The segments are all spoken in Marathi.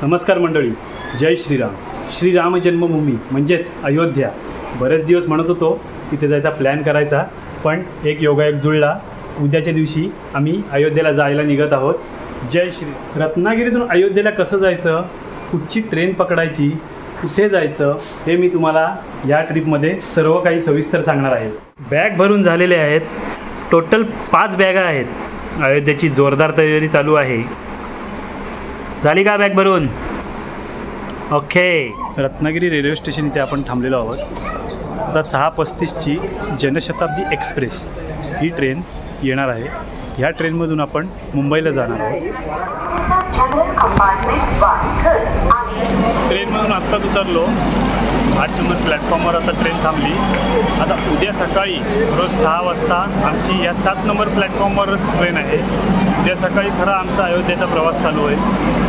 नमस्कार मंडळी, जय श्रीराम. श्रीराम जन्मभूमी म्हणजेच अयोध्या. बरेच दिवस म्हणत होतो तिथे जायचा प्लॅन करायचा, पण एक योगायोग जुळला. उद्याच्या दिवशी आम्ही अयोध्येला जायला निघत आहोत. जय श्री. रत्नागिरीतून अयोध्येला कसं जायचं, कुठची ट्रेन पकडायची, कुठे जायचं, हे मी तुम्हाला या ट्रिपमध्ये सर्व काही सविस्तर सांगणार आहे. बॅग भरून झालेले आहेत. टोटल 5 बॅगा आहेत. अयोध्येची जोरदार तयारी चालू आहे. झाली का बॅग भरून? ओके. रत्नागिरी रेल्वे स्टेशन इथे आपण थांबलेलो आहोत. आता 6:35ची जनशताब्दी एक्सप्रेस ही ट्रेन येणार आहे. ह्या ट्रेनमधून आपण मुंबईला जाणार आहोत. ट्रेनमधून आत्ताच उतरलो. 8 नंबर प्लॅटफॉर्मवर आता ट्रेन थांबली. आता उद्या सकाळी रोज 6 वाजता आमची या 7 नंबर प्लॅटफॉर्मवरच ट्रेन आहे. उद्या सकाळी खरा आमचा अयोध्येचा प्रवास चालू आहे.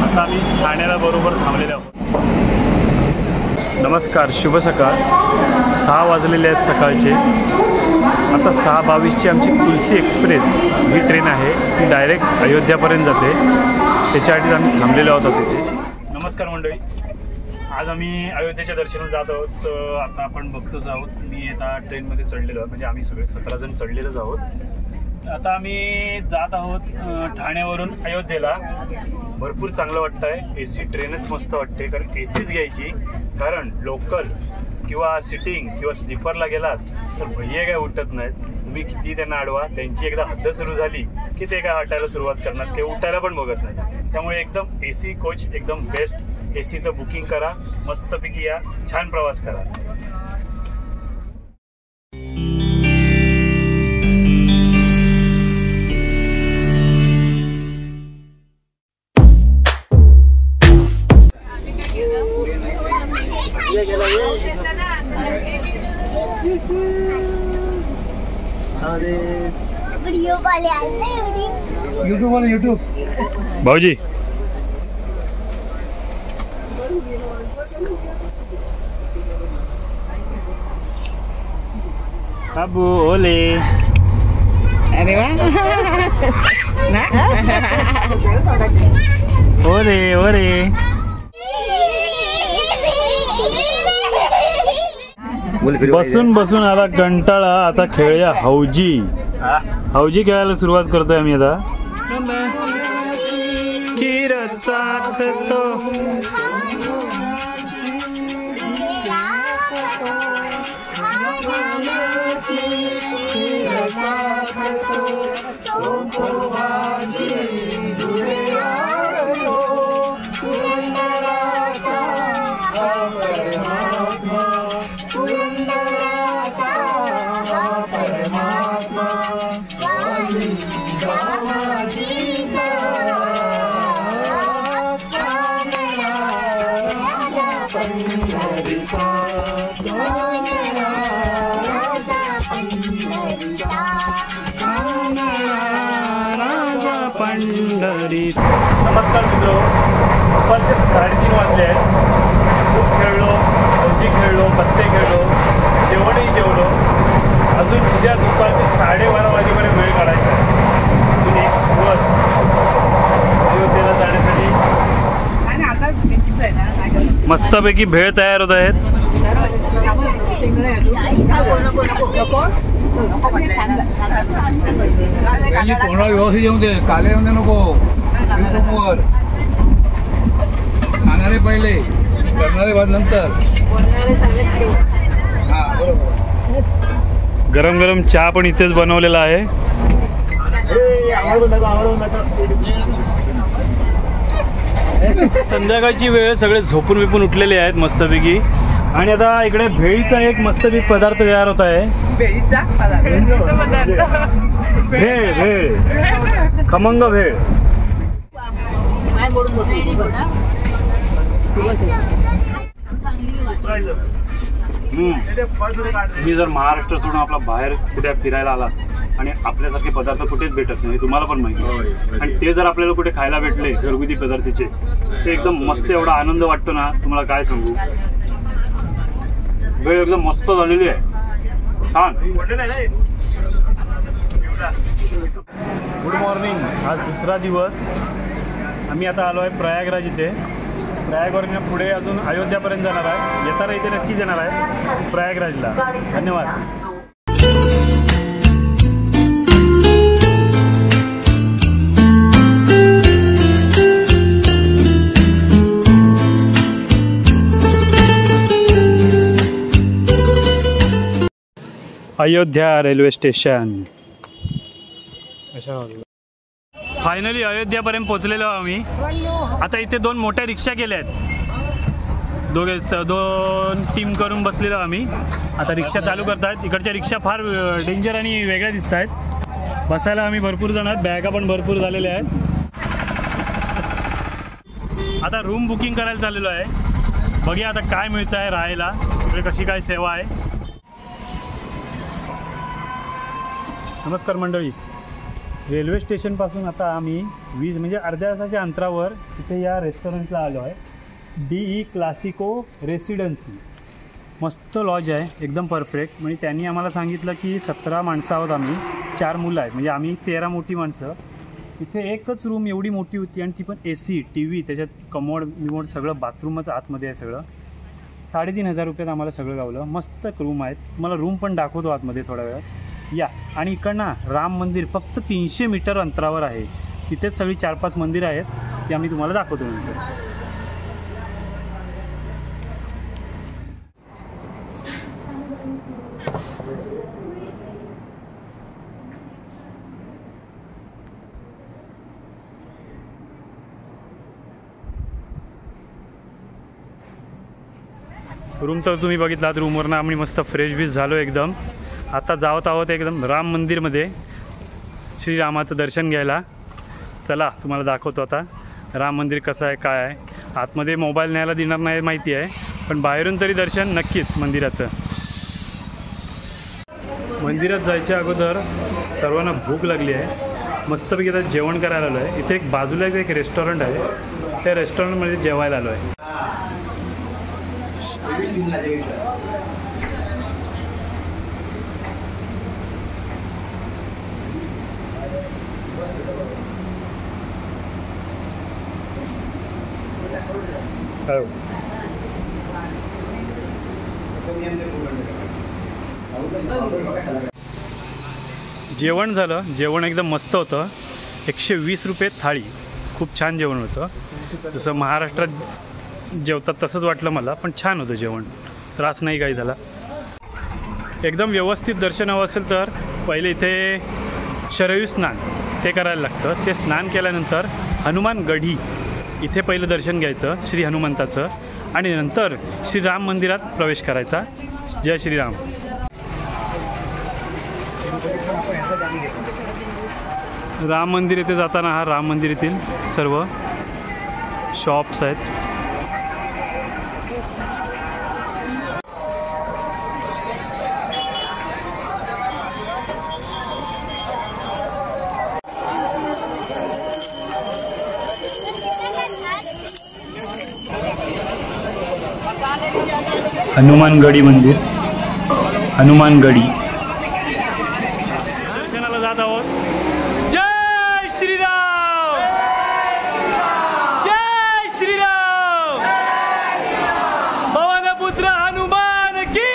आता आम्ही ठाण्याला बरोबर थांबलेले आहोत. नमस्कार, शुभ सकाळ. 6 वाजलेले आहेत सकाळचे. आता 6:22ची आमची तुलसी एक्सप्रेस ही ट्रेन आहे. ती डायरेक्ट अयोध्यापर्यंत जाते. त्याच्यासाठी आम्ही थांबलेलो आहोत तिथे. नमस्कार मंडळी, आज आम्ही अयोध्येच्या दर्शनाला जात आहोत. आता आपण बघतोच आहोत. मी आता ट्रेनमध्ये चढलेलो आहे, म्हणजे आम्ही सगळे 17 जण चढलेलोच आहोत. आता आम्ही जात आहोत ठाण्यावरून अयोध्येला. भरपूर चांगलं वाटतं आहे. AC ट्रेनच मस्त वाटते, कारण ACच घ्यायची. कारण लोकल किंवा सिटिंग किंवा स्लीपरला गेलात तर भैया काय उठत नाहीत. तुम्ही किती त्यांना अडवा, त्यांची एकदा हद्द सुरू झाली की ते काय हटायला सुरुवात करणार, ते उठायला पण बघत नाही. त्यामुळे एकदम AC कोच एकदम बेस्ट. ACचं बुकिंग करा, मस्तपैकी या, छान प्रवास करा. यूट्यूब भाऊजी अबू ओले. अरे वाह. ओरे ओरे. बसून बसून आला कंटाळा. आता खेळूया हौजी. हौजी खेळायला सुरुवात करतोय आम्ही आता. खीर चाखतो. नमस्कार मित्र, दुपारचे 3:30 वाजले आहेत. खूप खेळलो, हौजी खेळलो, पत्ते खेळलो, जेवणही जेवलो. अजून उद्या दुपारचे 12:30 वाजेपर्यंत वेळ काढायचा आहे. अजून एक दिवस अयोध्येला जाण्यासाठी. मस्तपैकी भेळ तयार होत आहेत. कोणाला व्यवस्थित येऊन दे, काले येऊन दे नको. युट्यूबवर खाणारे पहिले, करणारे बाद नंतर. हां बरोबर. गरम गरम चहा पण इथेच बनवलेला आहे. संध्याकाळची वेळ, सगळे झोपून बिपून उठलेले आहेत मस्तपैकी. आणि आता इकडे भेळीचा एक मस्तपैकी पदार्थ तयार होत आहे. भेळ भेळ खमंग भेळ. मी जर महाराष्ट्र सोडून आपला बाहेर कुठे फिरायला आला आणि आपल्यासारखे पदार्थ कुठेच भेटत नाही, तुम्हाला पण माहिती आहे. आणि ते जर आपल्याला कुठे खायला भेटले घरगुती पदार्थाचे, ते एकदम मस्त, एवढा आनंद वाटतो ना, तुम्हाला काय सांगू. भेळ एकदम मस्त झालेली आहे, छान. Good morning. आज दुसरा दिवस. आम्ही आता आलो आहे प्रयागराज इथे. प्रयागवरून पुढे अजून अयोध्यापर्यंत जाणार आहे. येताना इथे नक्कीच येणार आहे प्रयागराजला. धन्यवाद. Ayodhya railway station. फायनली अयोध्यापर्यंत पोहोचलेलो आम्ही. आता इथे 2 मोठ्या रिक्षा केल्या आहेत. दोन टीम करून बसलेलो आम्ही. आता रिक्षा चालू करतात. इकडच्या रिक्षा फार डेंजर आणि वेगळ्या दिसत आहेत. बसायला आम्ही भरपूर जण आहेत. बॅगा पण भरपूर झालेल्या आहेत. आता रूम बुकिंग करायला चाललेलो आहे. बघूया आता काय मिळतं आहे राहायला, इकडे कशी काय सेवा आहे. नमस्कार मंडळी. रेल्वे स्टेशनपासून आता आम्ही 20 म्हणजे अर्ध्या तासाच्या अंतरावर तिथे या रेस्टॉरंटला आलो आहे. DE Clasico residency. मस्त लॉज आहे, एकदम परफेक्ट. म्हणजे त्यांनी आम्हाला सांगितलं की 17 माणसं आहोत आम्ही, 4 मुलं आहेत, म्हणजे आम्ही 13 मोठी माणसं. इथे एकच रूम एवढी मोठी होती आणि ती पण AC, TV, त्याच्यात कमोड बिमोड सगळं, बाथरूमच आतमध्ये आहे सगळं. 3,500 रुपयात आम्हाला सगळं गावलं. मस्त रूम आहेत. मला रूम पण दाखवतो आतमध्ये थोड्या वेळात या. आणि इकडनं राम मंदिर फक्त 300 मीटर अंतरावर आहे. तिथेच सगळी 4-5 मंदिरं आहेत, ती आम्ही तुम्हाला दाखवतो नंतर. रूम तर तुम्ही बघितलात. रूमवरनं आम्ही मस्त फ्रेश बीस झालो एकदम. आता जावत आहोत एकदम राम मंदिरमध्ये श्रीरामाचं दर्शन घ्यायला. चला तुम्हाला दाखवतो आता राम मंदिर कसं आहे काय आहे. आतमध्ये मोबाईल न्यायला देणार नाही माहिती आहे, पण बाहेरून तरी दर्शन नक्कीच मंदिराचं. मंदिरात जायच्या अगोदर सर्वांना भूक लागली आहे. मस्तपैकी आता जेवण करायला आलो आहे. इथे एक बाजूला एक रेस्टॉरंट आहे, त्या रेस्टॉरंटमध्ये जेवायला आलो आहे. जेवण झालं. जेवण एकदम मस्त होतं. 120 रुपये थाळी. खूप छान जेवण होतं. जसं महाराष्ट्रात जेवतात तसंच वाटलं मला, पण छान होतं जेवण. त्रास नाही काही झाला. एकदम व्यवस्थित दर्शन हवं असेल तर पहिले इथे शरयू स्नान ते करायला लागतं. ते स्नान केल्यानंतर हनुमान गढी इथे पहिलं दर्शन घ्यायचं श्री हनुमंताचं, आणि नंतर श्रीराम मंदिरात प्रवेश करायचा. जय श्रीराम. राम मंदिर येथे जाताना हा राम मंदिर येथील सर्व शॉप्स आहेत. हनुमानगढी मंदिर, हनुमानगढी. दर्शनाला जात आहोत. जय श्रीराम, जय श्रीराम. पवनपुत्र हनुमान की.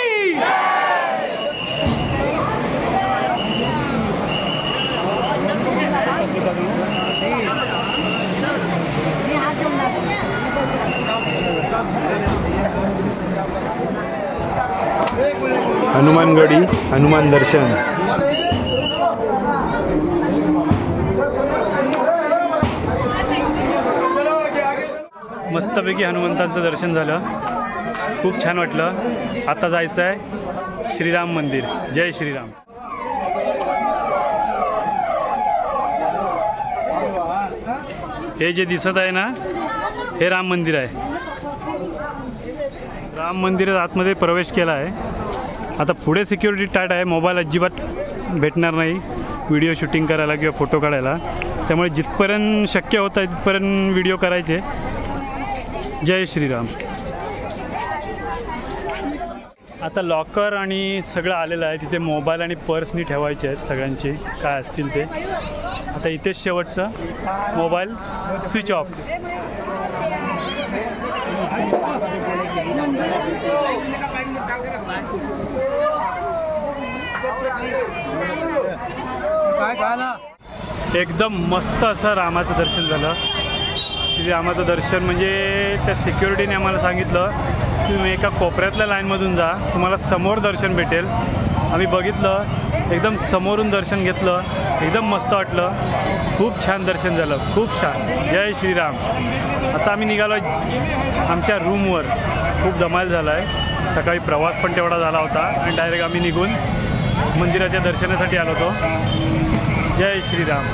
हनुमानगढी हनुमान दर्शन. मस्तपैकी हनुमंतांचं दर्शन झालं. खूप छान वाटलं. आता जायचं आहे श्रीराम मंदिर. जय श्रीराम. हे जे दिसत आहे ना, हे राम मंदिर आहे. राम मंदिरात आतमध्ये प्रवेश केला आहे. आता पुढे सिक्युरिटी टाईट आहे. मोबाईल अजिबात भेटणार नाही व्हिडिओ शूटिंग करायला किंवा फोटो काढायला. त्यामुळे जिथपर्यंत शक्य होतं तिथपर्यंत व्हिडिओ करायचे. जय श्रीराम. आता लॉकर आणि सगळं आलेलं आहे. तिथे मोबाईल आणि पर्सनी ठेवायचे आहेत सगळ्यांचे काय असतील ते. आता इथेच शेवटचं मोबाईल स्विच ऑफ. काय खायला एकदम मस्त असं रामाचं दर्शन झालं. श्रीरामाचं दर्शन म्हणजे त्या सिक्युरिटीने आम्हाला सांगितलं तुम्ही एका कोपऱ्यातल्या लाईनमधून जा, तुम्हाला समोर दर्शन भेटेल. आम्ही बघितलं, एकदम समोरून दर्शन घेतलं, एकदम मस्त वाटलं. खूप छान दर्शन झालं, खूप छान. जय श्रीराम. आता आम्ही निघालो आमच्या रूमवर. खूप धमाल झाला आहे. सकाळी प्रवास पण तेवढा झाला होता आणि डायरेक्ट आम्ही निघून मंदिराच्या दर्शनासाठी आलो होतो. जय श्रीराम.